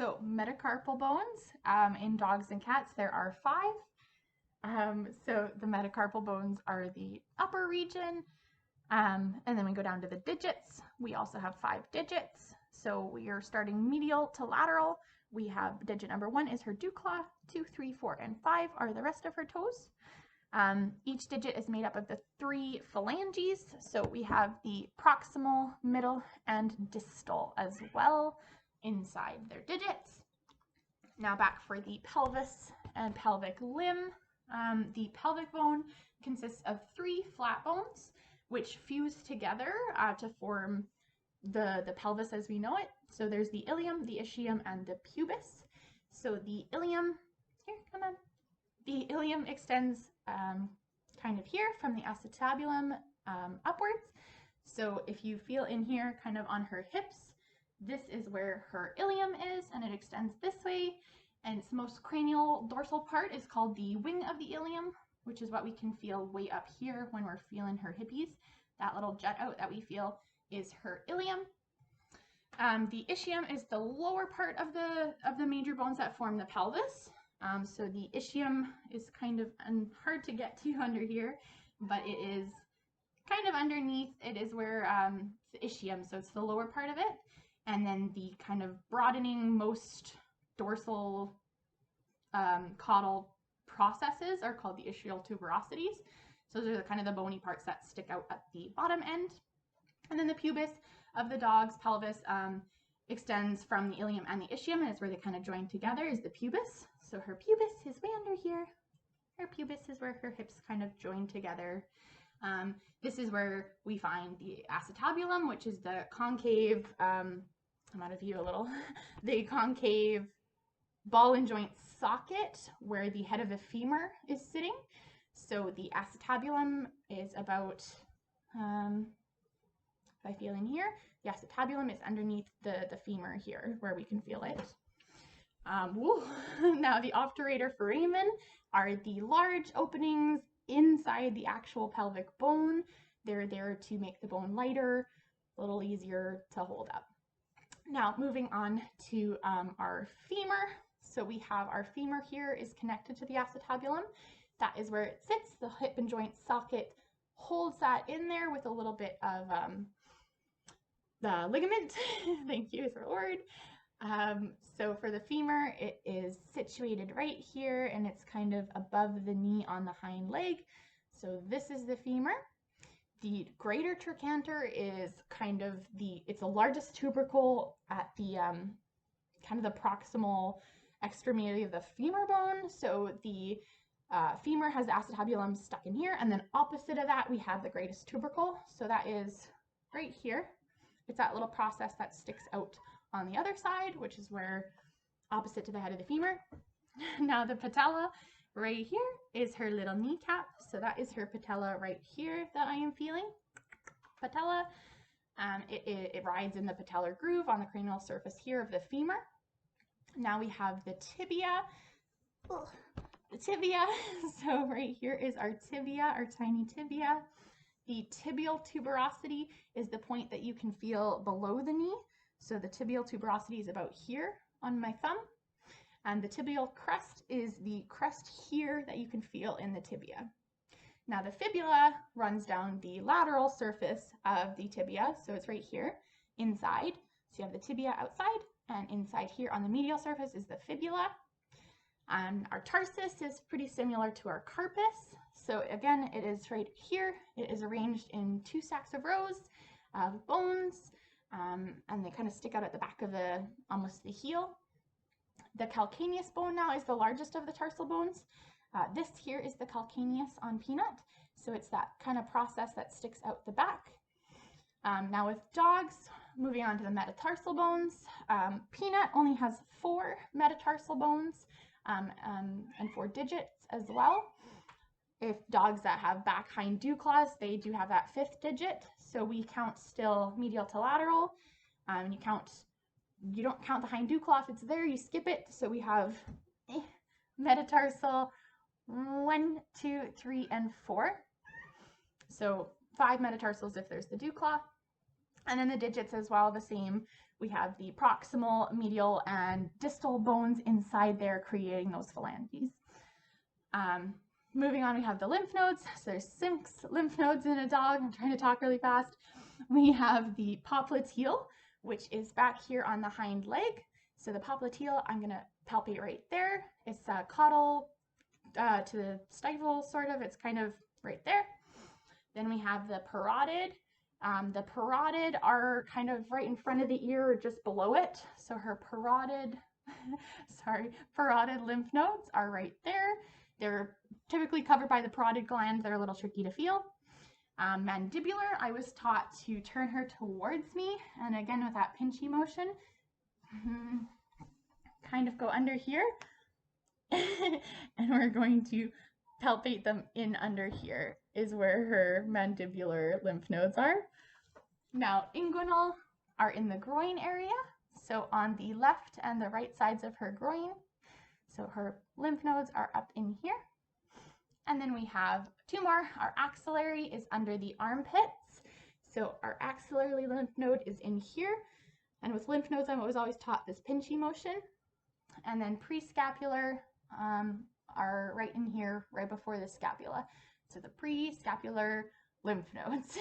So metacarpal bones, in dogs and cats, there are 5. So the metacarpal bones are the upper region, and then we go down to the digits. We also have 5 digits. So we are starting medial to lateral. We have digit number 1 is her dew claw, 2, 3, 4, and 5 are the rest of her toes. Each digit is made up of the 3 phalanges. So we have the proximal, middle, and distal as well inside their digits. Now back for the pelvis and pelvic limb. The pelvic bone consists of 3 flat bones which fuse together to form the pelvis as we know it. So there's the ilium, the ischium, and the pubis. So the ilium, the ilium extends kind of here from the acetabulum upwards. So if you feel in here kind of on her hips, this is where her ilium is, and it extends this way. And its most cranial dorsal part is called the wing of the ilium, which is what we can feel way up here when we're feeling her hippies. That little jut out that we feel is her ilium. The ischium is the lower part of the major bones that form the pelvis. So the ischium is kind of hard to get to under here, but it is kind of underneath. It is where the ischium, so it's the lower part of it. And then the kind of broadening most dorsal caudal processes are called the ischial tuberosities. So those are kind of the bony parts that stick out at the bottom end. And then the pubis of the dog's pelvis extends from the ilium and the ischium, and it's where they kind of join together is the pubis. So her pubis is way under here. Her pubis is where her hips kind of join together. This is where we find the acetabulum, which is the concave, I'm out of view a little, the concave ball and joint socket where the head of the femur is sitting. So the acetabulum is about, if I feel in here, the acetabulum is underneath the femur here where we can feel it. Now the obturator foramen are the large openings inside the actual pelvic bone. They're there to make the bone lighter, a little easier to hold up. Now moving on to our femur. So we have our femur here is connected to the acetabulum. That is where it sits. The hip and joint socket holds that in there with a little bit of the ligament. Thank you for the word. So for the femur, it is situated right here, and it's kind of above the knee on the hind leg. So this is the femur. The greater trochanter is kind of it's the largest tubercle at the kind of the proximal extremity of the femur bone. So the femur has the acetabulum stuck in here, and then opposite of that we have the greatest tubercle. So that is right here. It's that little process that sticks out on the other side, which is where opposite to the head of the femur. Now the patella right here is her little kneecap. So that is her patella right here that I am feeling. Patella, it rides in the patellar groove on the cranial surface here of the femur. Now we have the tibia. The tibia, so right here is our tibia, our tiny tibia. The tibial tuberosity is the point that you can feel below the knee. So the tibial tuberosity is about here on my thumb. And the tibial crest is the crest here that you can feel in the tibia. Now the fibula runs down the lateral surface of the tibia, so it's right here inside. So you have the tibia outside, and inside here on the medial surface is the fibula. Our tarsus is pretty similar to our carpus. So again, it is right here. It is arranged in 2 stacks of rows of bones, and they kind of stick out at the back of almost the heel. The calcaneus bone now is the largest of the tarsal bones. This here is the calcaneus on Peanut. So it's that kind of process that sticks out the back. Now with dogs, moving on to the metatarsal bones, Peanut only has 4 metatarsal bones and 4 digits as well. If dogs that have back hind dew claws, they do have that 5th digit. So we count still medial to lateral. You don't count the hind dew claw if it's there, you skip it. So we have metatarsal 1, 2, 3, and 4. So 5 metatarsals if there's the dew claw. And then the digits as well, the same We have the proximal, medial, and distal bones inside there creating those phalanges. Moving on, we have the lymph nodes. So there's 6 lymph nodes in a dog. I'm trying to talk really fast. We have the popliteal, which is back here on the hind leg. So the popliteal, I'm going to palpate right there. It's a caudal to the stifle, sort of. It's kind of right there. Then we have the parotid. The parotid are kind of right in front of the ear or just below it. So her parotid, parotid lymph nodes are right there. They're typically covered by the parotid gland. They're a little tricky to feel. Mandibular, I was taught to turn her towards me. And again, with that pinchy motion, kind of go under here. And we're going to palpate them in under here is where her mandibular lymph nodes are. Now, inguinal are in the groin area. So on the left and the right sides of her groin. So her lymph nodes are up in here. And then we have 2 more. Our axillary is under the armpits. So our axillary lymph node is in here. And with lymph nodes, I was always taught this pinchy motion. And then prescapular are right in here, right before the scapula. So the prescapular lymph nodes.